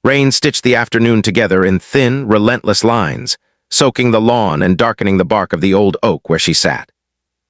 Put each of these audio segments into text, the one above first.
Rain stitched the afternoon together in thin, relentless lines, soaking the lawn and darkening the bark of the old oak where she sat.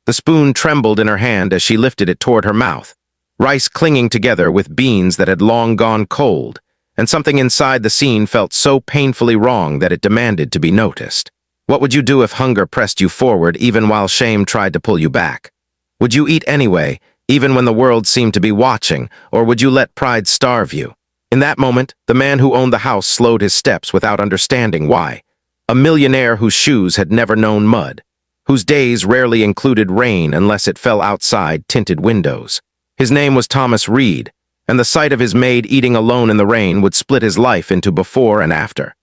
The spoon trembled in her hand as she lifted it toward her mouth, rice clinging together with beans that had long gone cold, and something inside the scene felt so painfully wrong that it demanded to be noticed. What would you do if hunger pressed you forward even while shame tried to pull you back? Would you eat anyway, even when the world seemed to be watching, or would you let pride starve you? In that moment, the man who owned the house slowed his steps without understanding why. A millionaire whose shoes had never known mud, whose days rarely included rain unless it fell outside tinted windows. His name was Thomas Reed, and the sight of his maid eating alone in the rain would split his life into before and after.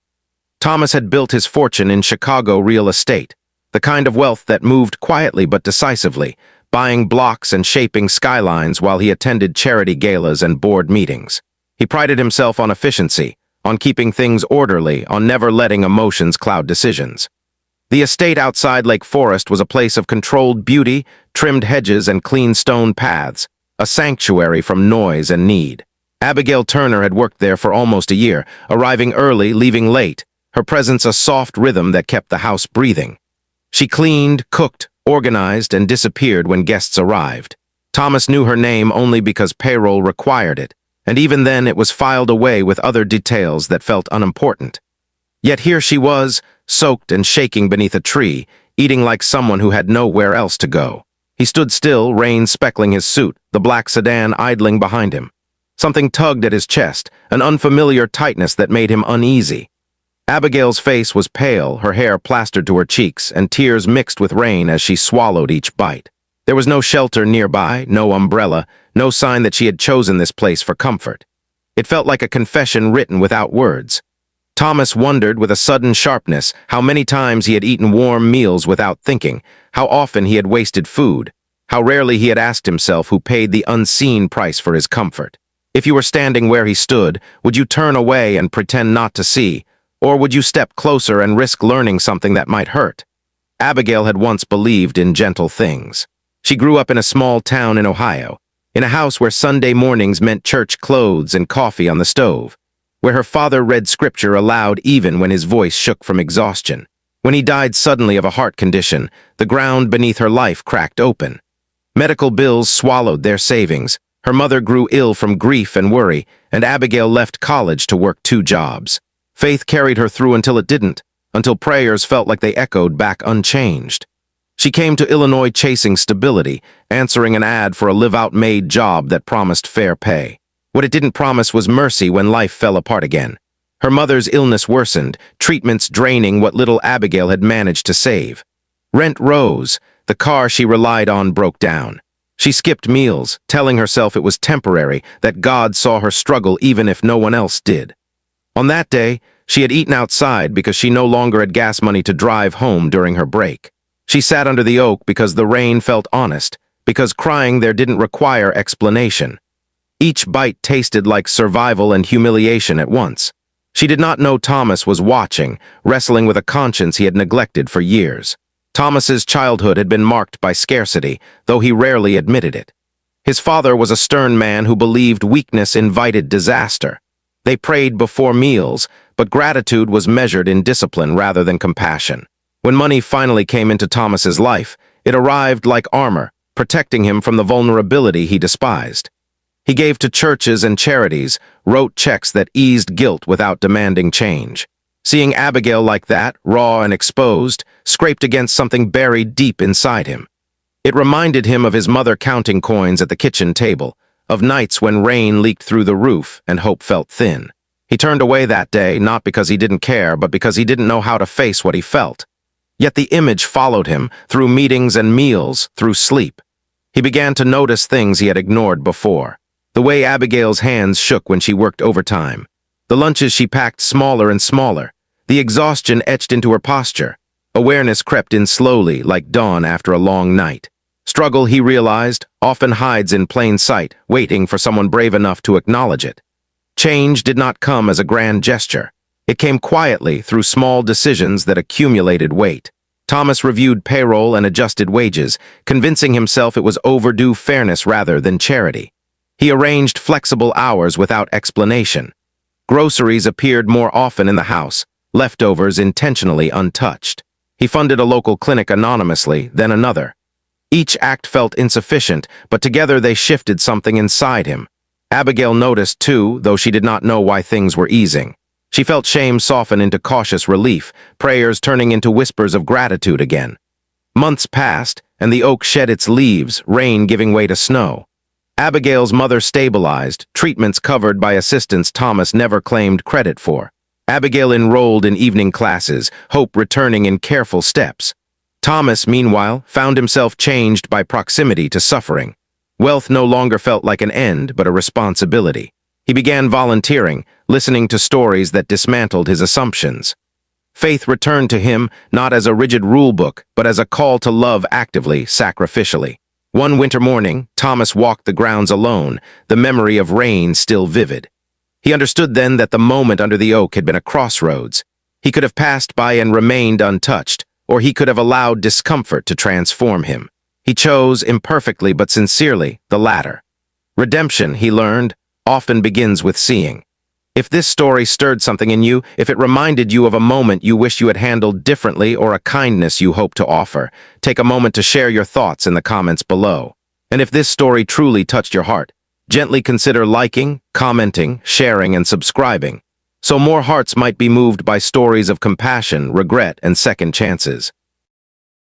Thomas had built his fortune in Chicago real estate, the kind of wealth that moved quietly but decisively, buying blocks and shaping skylines while he attended charity galas and board meetings. He prided himself on efficiency, on keeping things orderly, on never letting emotions cloud decisions. The estate outside Lake Forest was a place of controlled beauty, trimmed hedges, and clean stone paths, a sanctuary from noise and need. Abigail Turner had worked there for almost a year, arriving early, leaving late, her presence a soft rhythm that kept the house breathing. She cleaned, cooked, organized, and disappeared when guests arrived. Thomas knew her name only because payroll required it, and even then it was filed away with other details that felt unimportant. Yet here she was, soaked and shaking beneath a tree, eating like someone who had nowhere else to go. He stood still, rain speckling his suit, the black sedan idling behind him. Something tugged at his chest, an unfamiliar tightness that made him uneasy. Abigail's face was pale, her hair plastered to her cheeks, and tears mixed with rain as she swallowed each bite. There was no shelter nearby, no umbrella, no sign that she had chosen this place for comfort. It felt like a confession written without words. Thomas wondered with a sudden sharpness how many times he had eaten warm meals without thinking, how often he had wasted food, how rarely he had asked himself who paid the unseen price for his comfort. If you were standing where he stood, would you turn away and pretend not to see, or would you step closer and risk learning something that might hurt? Abigail had once believed in gentle things. She grew up in a small town in Ohio, in a house where Sunday mornings meant church clothes and coffee on the stove, where her father read scripture aloud even when his voice shook from exhaustion. When he died suddenly of a heart condition, the ground beneath her life cracked open. Medical bills swallowed their savings. Her mother grew ill from grief and worry, and Abigail left college to work 2 jobs. Faith carried her through until it didn't, until prayers felt like they echoed back unchanged. She came to Illinois chasing stability, answering an ad for a live-out-made job that promised fair pay. What it didn't promise was mercy when life fell apart again. Her mother's illness worsened, treatments draining what little Abigail had managed to save. Rent rose, the car she relied on broke down. She skipped meals, telling herself it was temporary, that God saw her struggle even if no one else did. On that day, she had eaten outside because she no longer had gas money to drive home during her break. She sat under the oak because the rain felt honest, because crying there didn't require explanation. Each bite tasted like survival and humiliation at once. She did not know Thomas was watching, wrestling with a conscience he had neglected for years. Thomas's childhood had been marked by scarcity, though he rarely admitted it. His father was a stern man who believed weakness invited disaster. They prayed before meals, but gratitude was measured in discipline rather than compassion. When money finally came into Thomas's life, it arrived like armor, protecting him from the vulnerability he despised. He gave to churches and charities, wrote checks that eased guilt without demanding change. Seeing Abigail like that, raw and exposed, scraped against something buried deep inside him. It reminded him of his mother counting coins at the kitchen table, of nights when rain leaked through the roof and hope felt thin. He turned away that day, not because he didn't care, but because he didn't know how to face what he felt. Yet the image followed him, through meetings and meals, through sleep. He began to notice things he had ignored before. The way Abigail's hands shook when she worked overtime. The lunches she packed smaller and smaller. The exhaustion etched into her posture. Awareness crept in slowly, like dawn after a long night. Struggle, he realized, often hides in plain sight, waiting for someone brave enough to acknowledge it. Change did not come as a grand gesture. It came quietly through small decisions that accumulated weight. Thomas reviewed payroll and adjusted wages, convincing himself it was overdue fairness rather than charity. He arranged flexible hours without explanation. Groceries appeared more often in the house, leftovers intentionally untouched. He funded a local clinic anonymously, then another. Each act felt insufficient, but together they shifted something inside him. Abigail noticed, too, though she did not know why things were easing. She felt shame soften into cautious relief, prayers turning into whispers of gratitude again. Months passed, and the oak shed its leaves, rain giving way to snow. Abigail's mother stabilized, treatments covered by assistance Thomas never claimed credit for. Abigail enrolled in evening classes, hope returning in careful steps. Thomas, meanwhile, found himself changed by proximity to suffering. Wealth no longer felt like an end, but a responsibility. He began volunteering, listening to stories that dismantled his assumptions. Faith returned to him, not as a rigid rule-book, but as a call to love actively, sacrificially. One winter morning, Thomas walked the grounds alone, the memory of rain still vivid. He understood then that the moment under the oak had been a crossroads. He could have passed by and remained untouched, or he could have allowed discomfort to transform him. He chose, imperfectly but sincerely, the latter. Redemption, he learned, often begins with seeing. If this story stirred something in you, if it reminded you of a moment you wish you had handled differently or a kindness you hope to offer, take a moment to share your thoughts in the comments below. And if this story truly touched your heart, gently consider liking, commenting, sharing, and subscribing, so more hearts might be moved by stories of compassion, regret, and second chances.